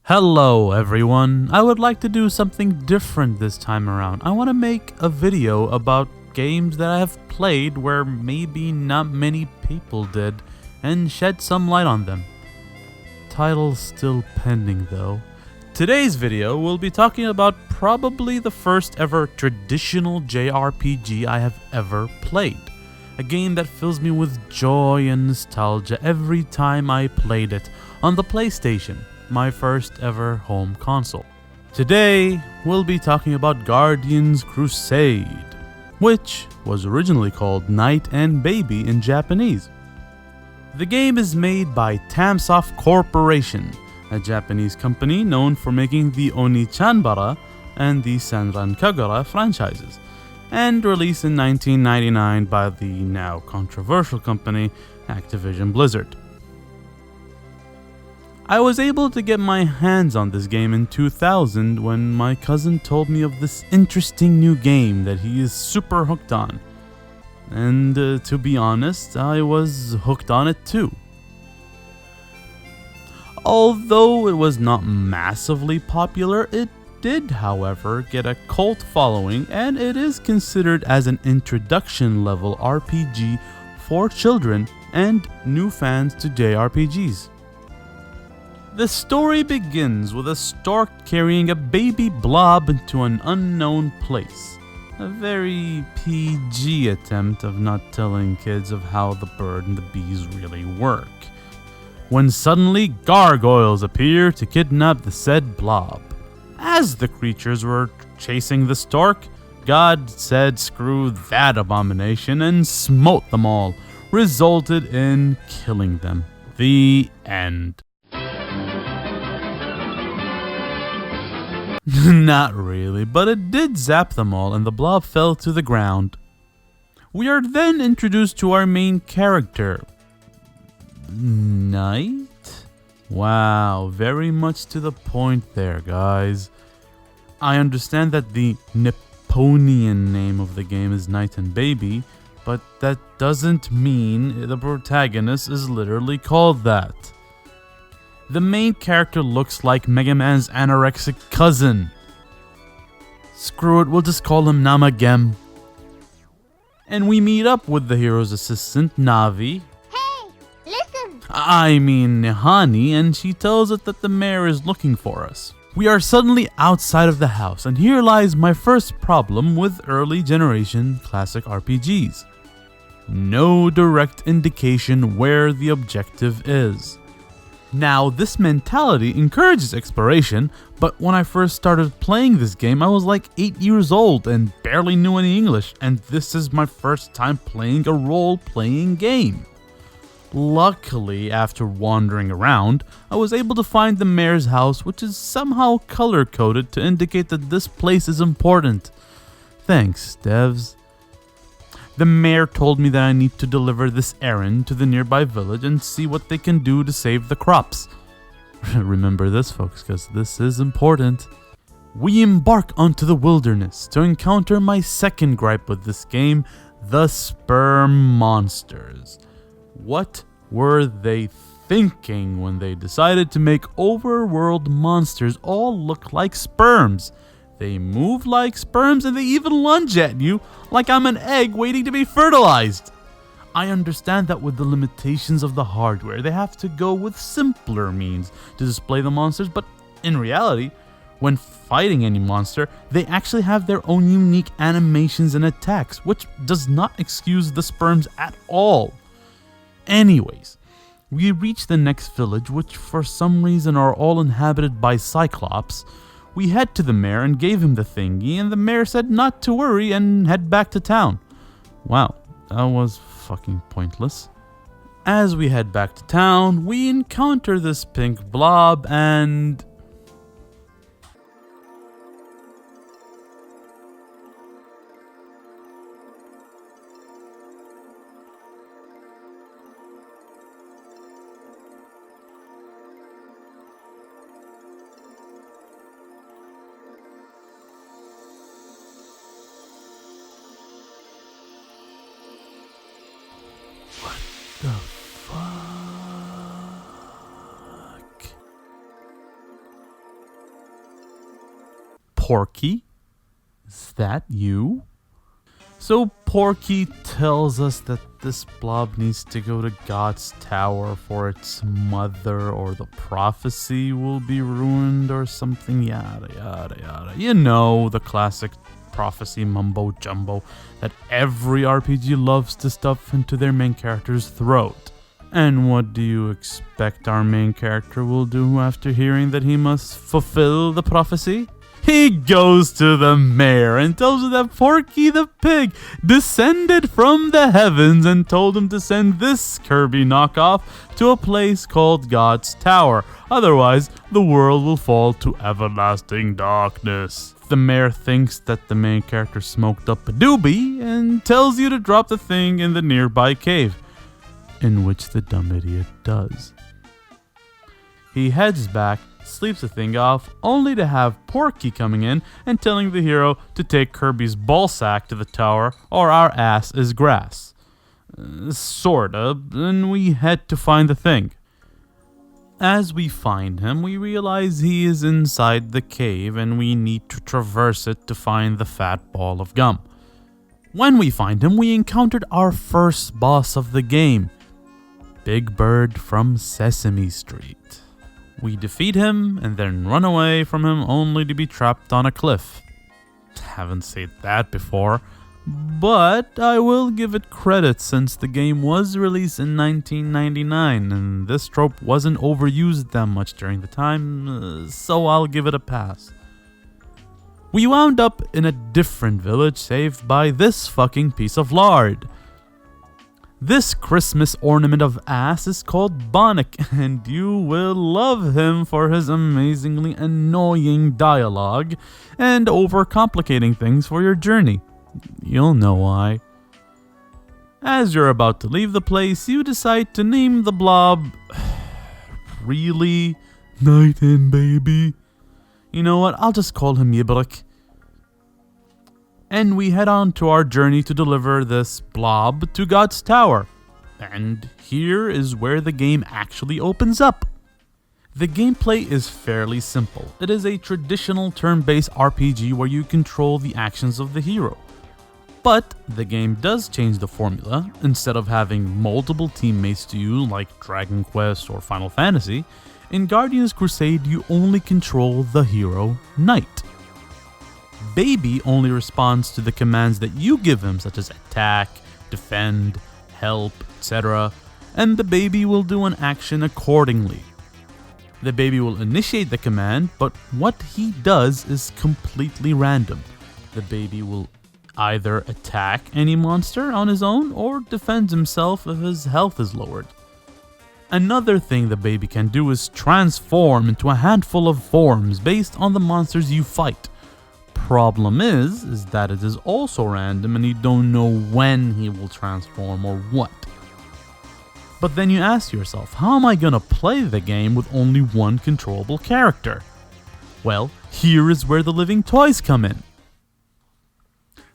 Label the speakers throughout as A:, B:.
A: Hello everyone, I would like to do something different this time around. I want to make a video about games that I have played where maybe not many people did and shed some light on them. Title's still pending though. Today's video will be talking about probably the first ever traditional JRPG I have ever played. A game that fills me with joy and nostalgia every time I played it on the PlayStation, my first ever home console. Today, we'll be talking about Guardians Crusade, which was originally called Knight and Baby in Japanese. The game is made by Tamsoft Corporation, a Japanese company known for making the Oni-chanbara and the Senran Kagura franchises, and released in 1999 by the now controversial company Activision Blizzard. I was able to get my hands on this game in 2000 when my cousin told me of this interesting new game that he is super hooked on. And to be honest, I was hooked on it too. Although it was not massively popular, it did, however, get a cult following, and it is considered as an introduction level RPG for children and new fans to JRPGs. The story begins with a stork carrying a baby blob into an unknown place. A very PG attempt of not telling kids of how the bird and the bees really work. When suddenly gargoyles appear to kidnap the said blob. As the creatures were chasing the stork, God said screw that abomination and smote them all, resulted in killing them. The end. Not really, but it did zap them all and the blob fell to the ground. We are then introduced to our main character. Knight? Wow, very much to the point there, guys. I understand that the Nipponian name of the game is Knight and Baby, but that doesn't mean the protagonist is literally called that. The main character looks like Mega Man's anorexic cousin. Screw it, we'll just call him Namagem. And we meet up with the hero's assistant, Navi.
B: Hey, listen!
A: I mean Nihani, and she tells us that the mayor is looking for us. We are suddenly outside of the house, and here lies my first problem with early generation classic RPGs. No direct indication where the objective is. Now, this mentality encourages exploration, but when I first started playing this game, I was like 8 years old and barely knew any English, and this is my first time playing a role-playing game. Luckily, after wandering around, I was able to find the mayor's house, which is somehow color-coded to indicate that this place is important. Thanks, devs. The mayor told me that I need to deliver this errand to the nearby village and see what they can do to save the crops. Remember this, folks, because this is important. We embark onto the wilderness to encounter my second gripe with this game, the sperm monsters. What were they thinking when they decided to make overworld monsters all look like sperms? They move like sperms and they even lunge at you like I'm an egg waiting to be fertilized. I understand that with the limitations of the hardware, they have to go with simpler means to display the monsters, but in reality, when fighting any monster, they actually have their own unique animations and attacks, which does not excuse the sperms at all. Anyways, we reach the next village, which for some reason are all inhabited by Cyclops. We head to the mayor and gave him the thingy, and the mayor said not to worry and head back to town. Wow, that was fucking pointless. As we head back to town, we encounter this pink blob and... the fuck? Porky, is that you? So Porky tells us that this blob needs to go to God's tower for its mother, or the prophecy will be ruined or something, yada yada yada. You know, the classic prophecy mumbo jumbo that every RPG loves to stuff into their main character's throat. And what do you expect our main character will do after hearing that he must fulfill the prophecy? He goes to the mayor and tells her that Porky the Pig descended from the heavens and told him to send this Kirby knockoff to a place called God's Tower. Otherwise, the world will fall to everlasting darkness. The mayor thinks that the main character smoked up a doobie and tells you to drop the thing in the nearby cave, in which the dumb idiot does. He heads back, sleeps the thing off, only to have Porky coming in and telling the hero to take Kirby's ballsack to the tower or our ass is grass. Sorta, and we head to find the thing. As we find him, we realize he is inside the cave and we need to traverse it to find the fat ball of gum. When we find him, we encountered our first boss of the game, Big Bird from Sesame Street. We defeat him and then run away from him only to be trapped on a cliff. Haven't said that before, but I will give it credit since the game was released in 1999 and this trope wasn't overused that much during the time, so I'll give it a pass. We wound up in a different village saved by this fucking piece of lard. This Christmas ornament of ass is called Bonik, and you will love him for his amazingly annoying dialogue and overcomplicating things for your journey. You'll know why. As you're about to leave the place, you decide to name the blob... Really? Night in, baby. You know what? I'll just call him Yibrik. And we head on to our journey to deliver this blob to God's Tower. And here is where the game actually opens up. The gameplay is fairly simple. It is a traditional turn-based RPG where you control the actions of the hero. But the game does change the formula. Instead of having multiple teammates to you like Dragon Quest or Final Fantasy, in Guardians Crusade you only control the hero, Knight. Baby only responds to the commands that you give him, such as attack, defend, help, etc., and the baby will do an action accordingly. The baby will initiate the command, but what he does is completely random. The baby will either attack any monster on his own or defend himself if his health is lowered. Another thing the baby can do is transform into a handful of forms based on the monsters you fight. Problem is that it is also random and you don't know when he will transform or what. But then you ask yourself, how am I gonna play the game with only one controllable character? Well, here is where the living toys come in.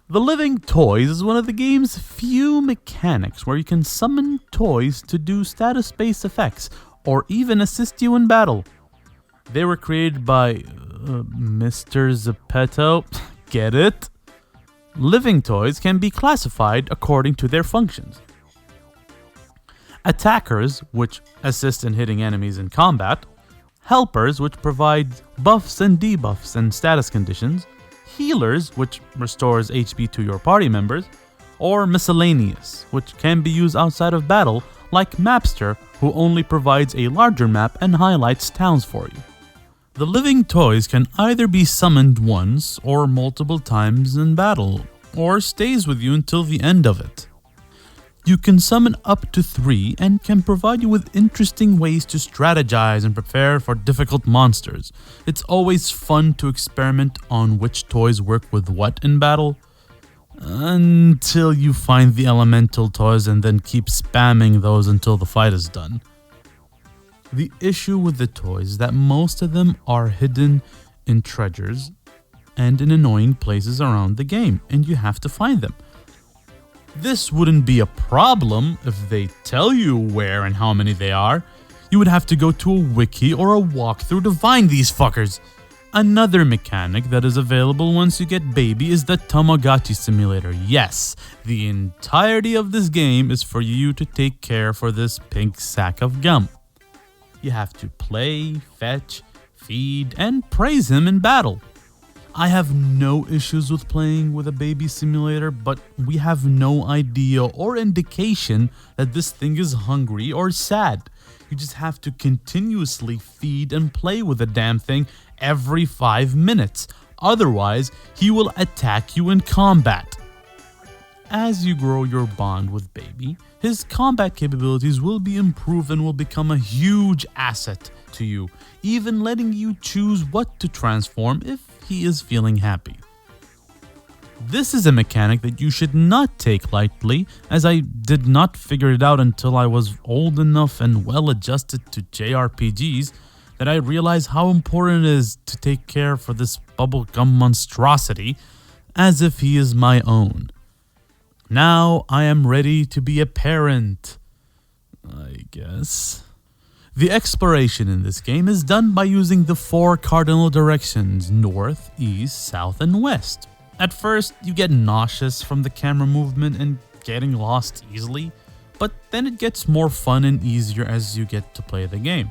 A: The living toys is one of the game's few mechanics where you can summon toys to do status-based effects or even assist you in battle. They were created by Mr. Zepeto. Get it? Living toys can be classified according to their functions. Attackers, which assist in hitting enemies in combat. Helpers, which provide buffs and debuffs and status conditions. Healers, which restores HP to your party members. Or miscellaneous, which can be used outside of battle, like Mapster, who only provides a larger map and highlights towns for you. The living toys can either be summoned once or multiple times in battle, or stays with you until the end of it. You can summon up to 3 and can provide you with interesting ways to strategize and prepare for difficult monsters. It's always fun to experiment on which toys work with what in battle, until you find the elemental toys and then keep spamming those until the fight is done. The issue with the toys is that most of them are hidden in treasures and in annoying places around the game, and you have to find them. This wouldn't be a problem if they tell you where and how many they are. You would have to go to a wiki or a walkthrough to find these fuckers. Another mechanic that is available once you get baby is the Tamagotchi simulator. Yes, the entirety of this game is for you to take care for this pink sack of gum. You have to play, fetch, feed, and praise him in battle. I have no issues with playing with a baby simulator, but we have no idea or indication that this thing is hungry or sad. You just have to continuously feed and play with the damn thing every 5 minutes. Otherwise, he will attack you in combat. As you grow your bond with baby, his combat capabilities will be improved and will become a huge asset to you, even letting you choose what to transform if he is feeling happy. This is a mechanic that you should not take lightly, as I did not figure it out until I was old enough and well adjusted to JRPGs that I realized how important it is to take care for this bubblegum monstrosity as if he is my own. Now I am ready to be a parent, I guess. The exploration in this game is done by using the 4 cardinal directions: north, east, south, and west. At first, you get nauseous from the camera movement and getting lost easily, but then it gets more fun and easier as you get to play the game.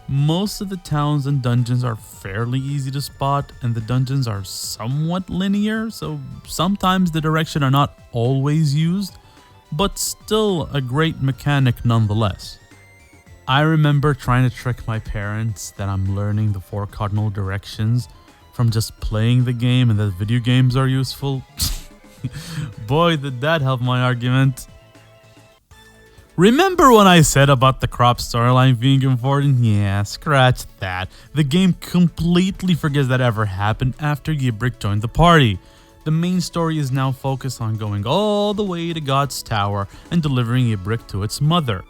A: Most of the towns and dungeons are fairly easy to spot, and the dungeons are somewhat linear, so sometimes the directions are not always used, but still a great mechanic nonetheless. I remember trying to trick my parents that I'm learning the 4 cardinal directions from just playing the game and that video games are useful. Boy, did that help my argument. Remember when I said about the crop storyline being important? Yeah, scratch that. The game completely forgets that ever happened after Yibrick joined the party. The main story is now focused on going all the way to God's Tower and delivering Yibrick to its mother.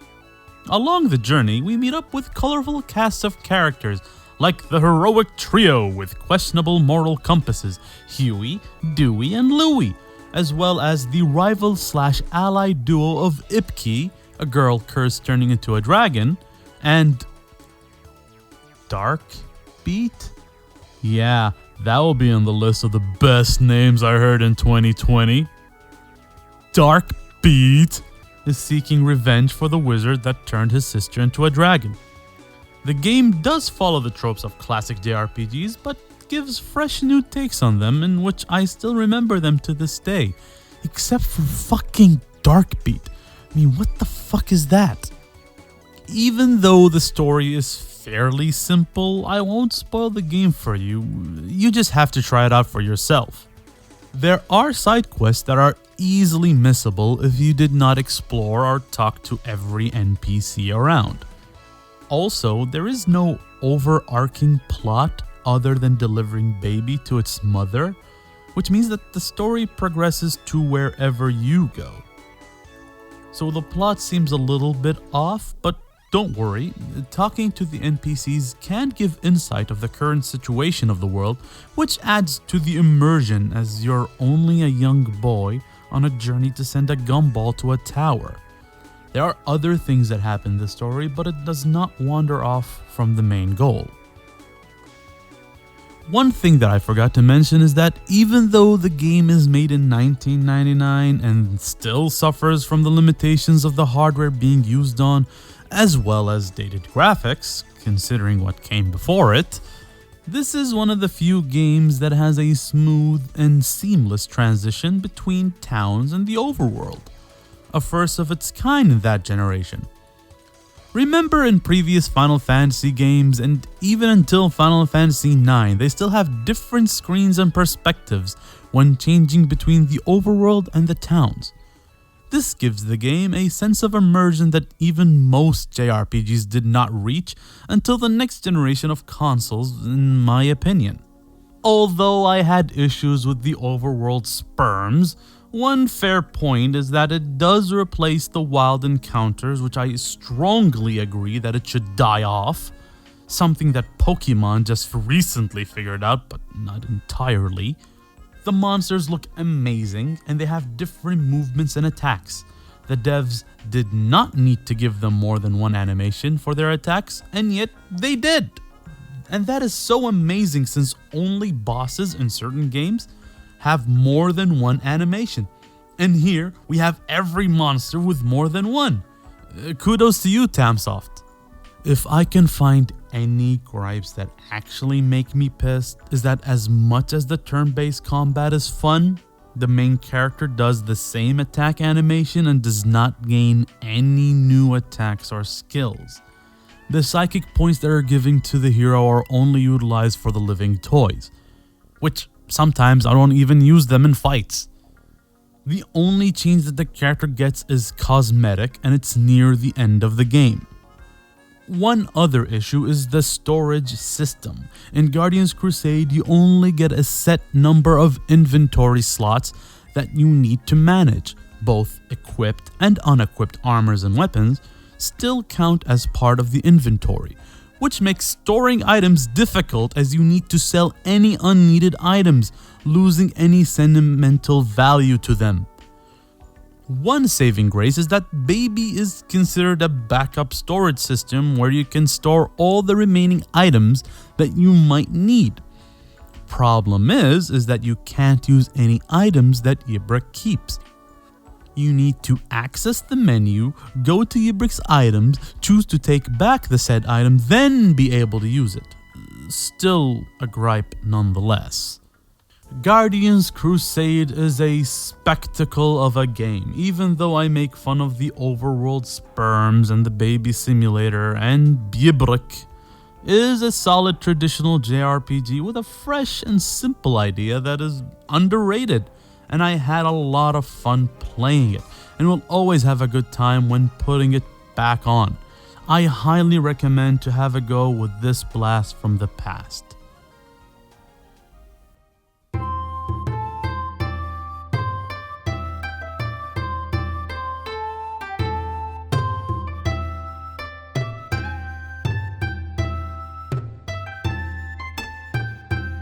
A: Along the journey, we meet up with colorful casts of characters like the heroic trio with questionable moral compasses, Huey, Dewey, and Louie, as well as the rival/ally duo of Ipki, a girl cursed turning into a dragon, and Dark Beat? Yeah, that will be on the list of the best names I heard in 2020. Dark Beat is seeking revenge for the wizard that turned his sister into a dragon. The game does follow the tropes of classic JRPGs, but gives fresh new takes on them, in which I still remember them to this day. Except for fucking Dark Beat. I mean, what the fuck is that? Even though the story is fairly simple, I won't spoil the game for you. You just have to try it out for yourself. There are side quests that are easily missable if you did not explore or talk to every NPC around. Also, there is no overarching plot other than delivering baby to its mother, which means that the story progresses to wherever you go. So the plot seems a little bit off, but don't worry, talking to the NPCs can give insight of the current situation of the world, which adds to the immersion as you're only a young boy on a journey to send a gumball to a tower. There are other things that happen in the story, but it does not wander off from the main goal. One thing that I forgot to mention is that even though the game is made in 1999 and still suffers from the limitations of the hardware being used on, as well as dated graphics, considering what came before it, this is one of the few games that has a smooth and seamless transition between towns and the overworld, a first of its kind in that generation. Remember in previous Final Fantasy games, and even until Final Fantasy IX, they still have different screens and perspectives when changing between the overworld and the towns. This gives the game a sense of immersion that even most JRPGs did not reach until the next generation of consoles, in my opinion. Although I had issues with the overworld sperms, one fair point is that it does replace the wild encounters, which I strongly agree that it should die off. Something that Pokemon just recently figured out, but not entirely. The monsters look amazing, and they have different movements and attacks. The devs did not need to give them more than one animation for their attacks, and yet they did. And that is so amazing since only bosses in certain games have more than one animation. And here we have every monster with more than one. Kudos to you, Tamsoft. If I can find any gripes that actually make me pissed, is that as much as the turn-based combat is fun, the main character does the same attack animation and does not gain any new attacks or skills. The psychic points that are given to the hero are only utilized for the living toys, which sometimes I don't even use them in fights. The only change that the character gets is cosmetic, and it's near the end of the game. One other issue is the storage system. In Guardians Crusade, you only get a set number of inventory slots that you need to manage. Both equipped and unequipped armors and weapons still count as part of the inventory, which makes storing items difficult as you need to sell any unneeded items, losing any sentimental value to them. One saving grace is that Baby is considered a backup storage system where you can store all the remaining items that you might need. Problem is that you can't use any items that Ibra keeps. You need to access the menu, go to Ibric's items, choose to take back the said item, then be able to use it. Still a gripe nonetheless. Guardians Crusade is a spectacle of a game, even though I make fun of the overworld sperms and the baby simulator, and Bibrik is a solid traditional JRPG with a fresh and simple idea that is underrated, and I had a lot of fun playing it, and will always have a good time when putting it back on. I highly recommend to have a go with this blast from the past.